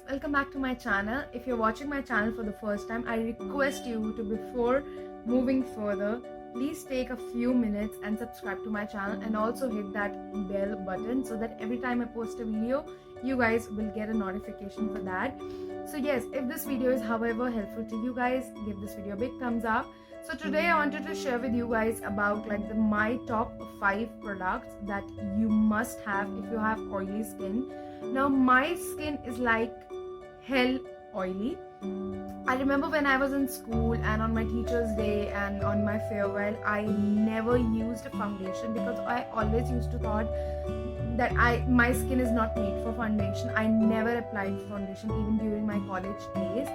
welcome back to my channel. If you're watching my channel for the first time, I request you to, before moving further, please take a few minutes and subscribe to my channel and also hit that bell button so that every time I post a video, you guys will get a notification for that. So yes, if this video is however helpful to you guys, give this video a big thumbs up. So today I wanted to share with you guys about my top 5 products that you must have if you have oily skin. Now my skin is like hell oily. I remember when I was in school and on my teacher's day and on my farewell, I never used a foundation because I always used to thought that my skin is not made for foundation. I never applied foundation even during my college days.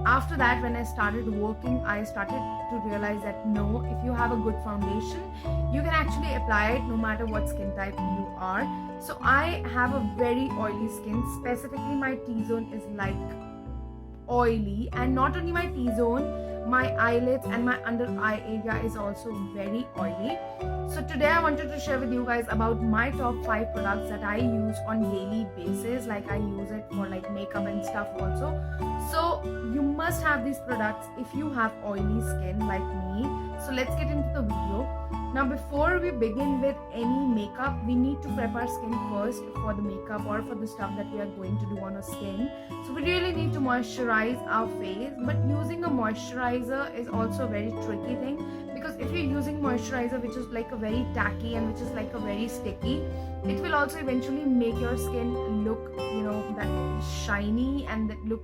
After that, when I started working, I started to realize that no, if you have a good foundation, you can actually apply it no matter what skin type you are. So I have a very oily skin. Specifically, my T-zone is like oily, and not only my T-zone, my eyelids and my under eye area is also very oily. So today I wanted to share with you guys about my top 5 products that I use on daily basis. Like I use it for like makeup and stuff also. So you must have these products if you have oily skin like me. So let's get into the video. Now before we begin with any makeup, we need to prep our skin first for the makeup or for the stuff that we are going to do on our skin. So we really need to moisturize our face, but using a moisturizer is also a very tricky thing, because if you're using moisturizer which is like a very tacky and which is like a very sticky, it will also eventually make your skin look, that shiny and that look,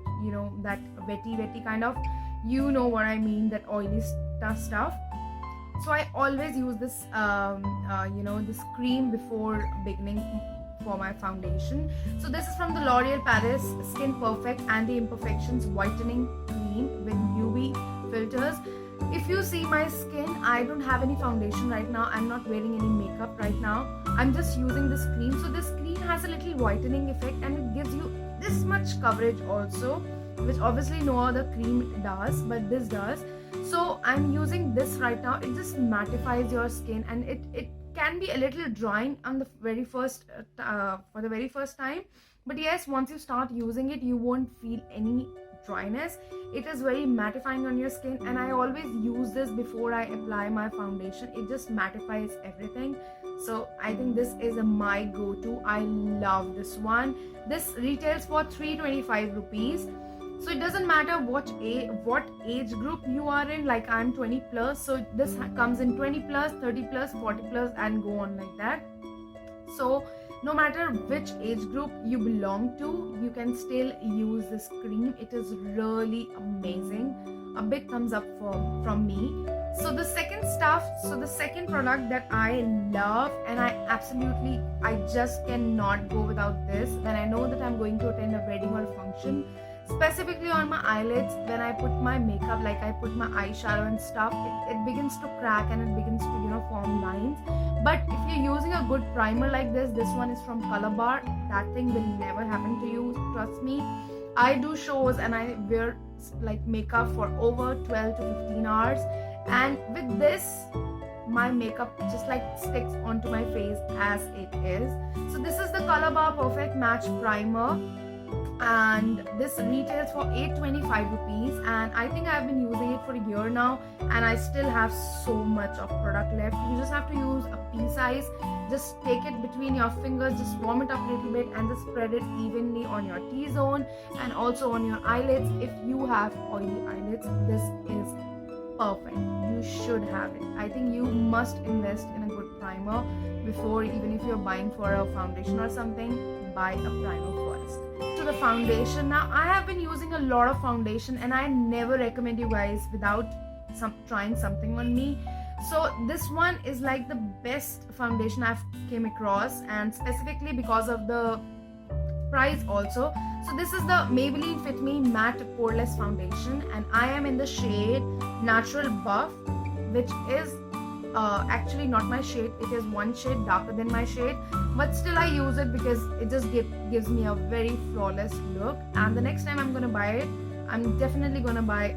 that wetty kind of, what I mean, that oily stuff. So I always use this this cream before beginning for my foundation. So this is from the L'Oreal Paris Skin Perfect Anti-Imperfections Whitening Cream with UV filters. If you see my skin, I don't have any foundation right now. I'm not wearing any makeup right now. I'm just using this cream. So this cream has a little whitening effect and it gives you this much coverage also, which obviously no other cream does, but this does. So I'm using this right now. It just mattifies your skin, and it can be a little drying on the very first for the very first time, but yes, once you start using it, you won't feel any dryness. It is very mattifying on your skin, and I always use this before I apply my foundation. It just mattifies everything. So I think this is my go-to. I love this one. This retails for 325 rupees. So it doesn't matter what age group you are in. Like I'm 20 plus, so this comes in 20 plus, 30 plus, 40 plus, and go on like that. So no matter which age group you belong to, you can still use this cream. It is really amazing. A big thumbs up from me. So the second product that I love, and I just cannot go without this when I know that I'm going to attend a wedding or a function. Specifically on my eyelids, when I put my makeup, like I put my eyeshadow and stuff, it begins to crack and it begins to form lines. But if you're using a good primer like this one is from Color Bar, that thing will never happen to you, trust me. I do shows and I wear like makeup for over 12 to 15 hours, and with this my makeup just like sticks onto my face as it is. So this is the Color Bar Perfect Match Primer, and this retails for 825 rupees, and I think I've been using it for a year now and I still have so much of product left. You just have to use a pea size. Just take it between your fingers, just warm it up a little bit and just spread it evenly on your T-zone and also on your eyelids. If you have oily eyelids, this is perfect. You should have it. I think you must invest in a good primer before, even if you're buying for a foundation or something, buy a primer first. To the foundation. Now I have been using a lot of foundation and I never recommend you guys without trying something on me. So this one is like the best foundation I've came across, and specifically because of the price also. So this is the Maybelline Fit Me Matte Poreless Foundation, and I am in the shade Natural Buff, which is actually not my shade. It is one shade darker than my shade, but still I use it because it just gives me a very flawless look. And the next time I'm gonna buy it, I'm definitely gonna buy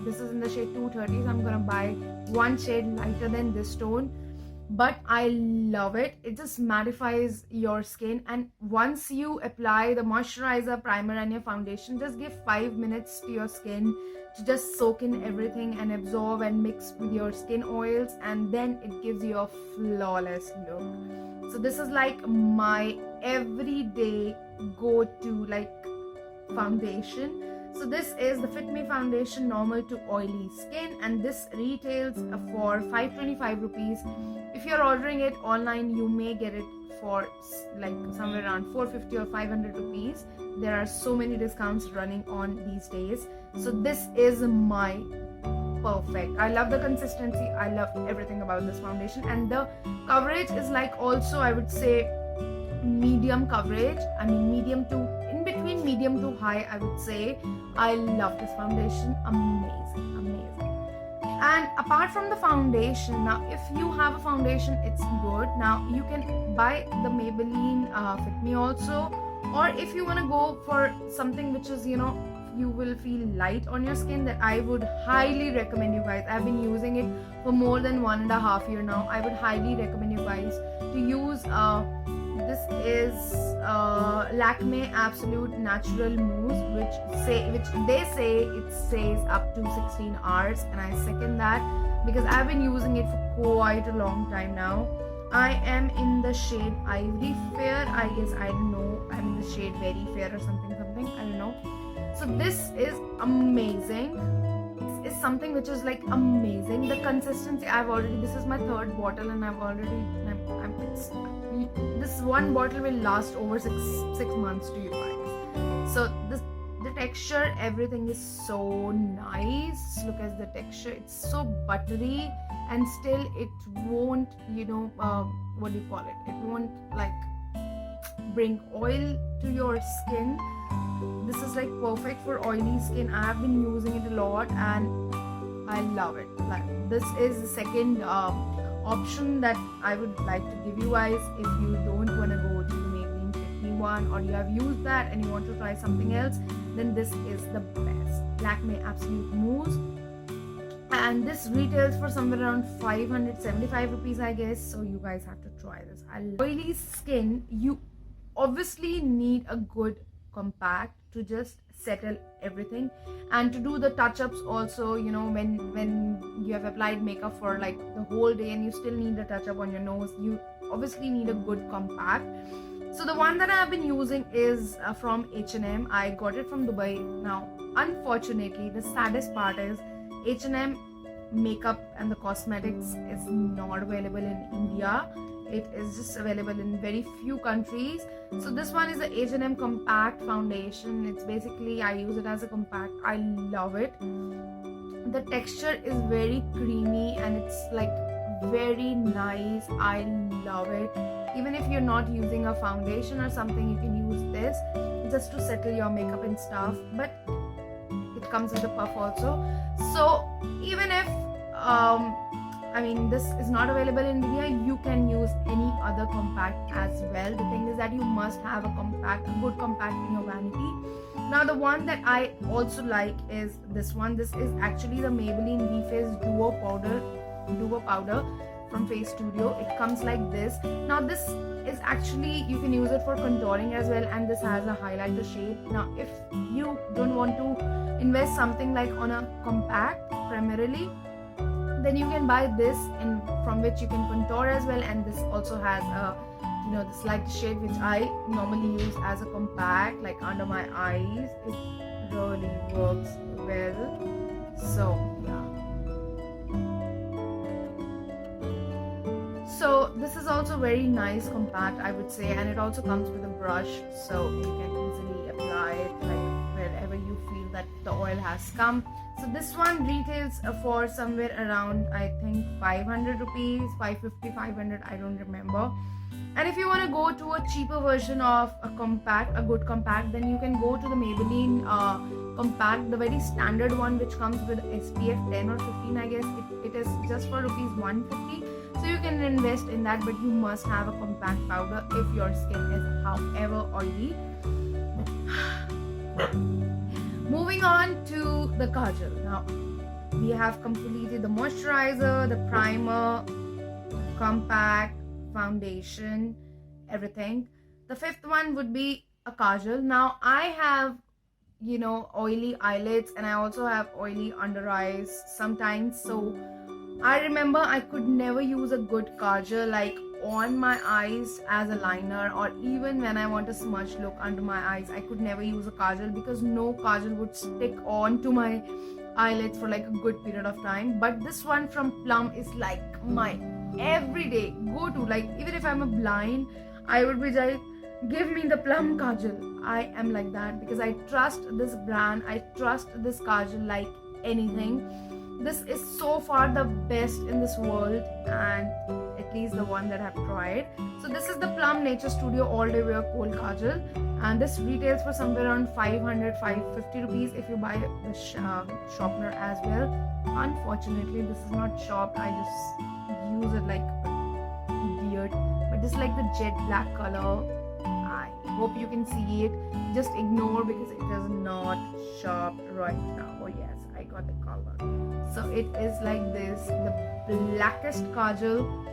this is in the shade 230, so I'm gonna buy one shade lighter than this tone. but I love it. It just mattifies your skin, and once you apply the moisturizer, primer and your foundation, just give 5 minutes to your skin to just soak in everything and absorb and mix with your skin oils, and then it gives you a flawless look. So this is like my everyday go-to like foundation. So this is the Fit Me foundation, normal to oily skin, and this retails for 525 rupees. If you're ordering it online, you may get it for like somewhere around 450 or 500 rupees. There are so many discounts running on these days. So this is my perfect. I love the consistency. I love everything about this foundation, and the coverage is like also, I would say, medium coverage. I mean medium to in between medium to high, I would say. I love this foundation. Amazing. And apart from the foundation, now if you have a foundation, it's good. Now you can buy the Maybelline Fit Me also, or if you want to go for something which is, you know, you will feel light on your skin, that I would highly recommend you guys. I've been using it for more than 1.5 years now. I would highly recommend you guys to use this is Lakme Absolute Natural Mousse, which they say it stays up to 16 hours, and I second that because I've been using it for quite a long time now. I am in the shade Ivory Fair. I guess, I don't know, I'm in the shade Very Fair or something, I don't know. So this is amazing. This is something which is like amazing. The consistency, this is my 3rd bottle, and this one bottle will last over six months to you guys. So the texture, everything is so nice. Look at the texture, it's so buttery, and still it won't, you know, what do you call it, it won't like bring oil to your skin. This is like perfect for oily skin. I have been using it a lot and I love it. Like, this is the second option that I would like to give you guys. If you don't want to go to the Maybelline Fit Me one, or you have used that and you want to try something else, then this is the best. Lakme Absolute Mousse, and this retails for somewhere around 575 rupees, I guess. So you guys have to try this. Oily skin, you obviously need a good compact to just settle everything, and to do the touch-ups also. You know, when you have applied makeup for like the whole day and you still need a touch-up on your nose, you obviously need a good compact. So the one that I have been using is from H&M. I got it from Dubai. Now unfortunately, the saddest part is H&M makeup and the cosmetics is not available in India. It is just available in very few countries. So this one is the H&M Compact Foundation. It's basically, I use it as a compact. I love it. The texture is very creamy and it's like very nice. I love it. Even if you're not using a foundation or something, you can use this just to settle your makeup and stuff. But it comes with a puff also. So even if I mean, this is not available in India, you can use any other compact as well. The thing is that you must have a good compact in your vanity. Now the one that I also like is this one. This is actually the Maybelline V-Face Duo Powder from Face Studio. It comes like this. Now this is actually, you can use it for contouring as well, and this has a highlighter shade. Now if you don't want to invest something like on a compact primarily, then you can buy this, and from which you can contour as well. And this also has a, you know, this light shade which I normally use as a compact, like under my eyes. It really works well. So yeah. So this is also very nice compact, I would say, and it also comes with a brush, so you can easily apply it like wherever you feel that the oil has come. So this one retails for somewhere around, I think, 500 rupees, 550, 500, I don't remember. And if you want to go to a cheaper version of a compact, a good compact, then you can go to the Maybelline compact, the very standard one which comes with SPF 10 or 15, I guess. It is just for rupees 150. So you can invest in that, but you must have a compact powder if your skin is however oily. Moving on to the kajal. Now we have completed the moisturizer, the primer, compact, foundation, everything. The fifth one would be a kajal. Now I have, oily eyelids, and I also have oily under eyes sometimes. So I remember I could never use a good kajal like on my eyes as a liner, or even when I want a smudge look under my eyes, I could never use a kajal because no kajal would stick on to my eyelids for like a good period of time. But this one from Plum is like my everyday go-to. Like even if I'm a blind, I would be like, give me the Plum kajal. I am like that because I trust this brand, I trust this kajal like anything. This is so far the best in this world, and at least the one that I've tried. So this is the Plum Nature Studio All Day Wear Kohl Kajal, and this retails for somewhere around 500-550 rupees if you buy the sharpener as well. Unfortunately, this is not shopped. I just use it like an idiot. But this is like the jet black color. I hope you can see it. Just ignore because it is not sharp right now. Oh yes, I got the color. So it is like this, the blackest kajal.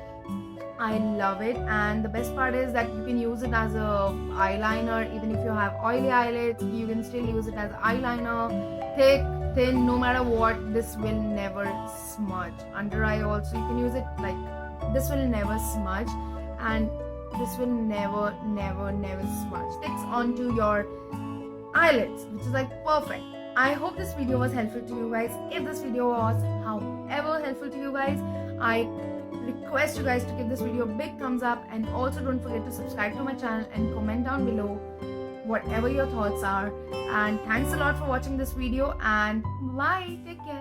I love it, and the best part is that you can use it as a eyeliner. Even if you have oily eyelids, you can still use it as eyeliner. Thick, thin, no matter what, this will never smudge. Under eye also you can use it like this, will never smudge, and this will never smudge. Sticks onto your eyelids, which is like perfect. I hope this video was helpful to you guys. If this video was however helpful to you guys, I request you guys to give this video a big thumbs up, and also don't forget to subscribe to my channel and comment down below whatever your thoughts are. And thanks a lot for watching this video, and bye, take care.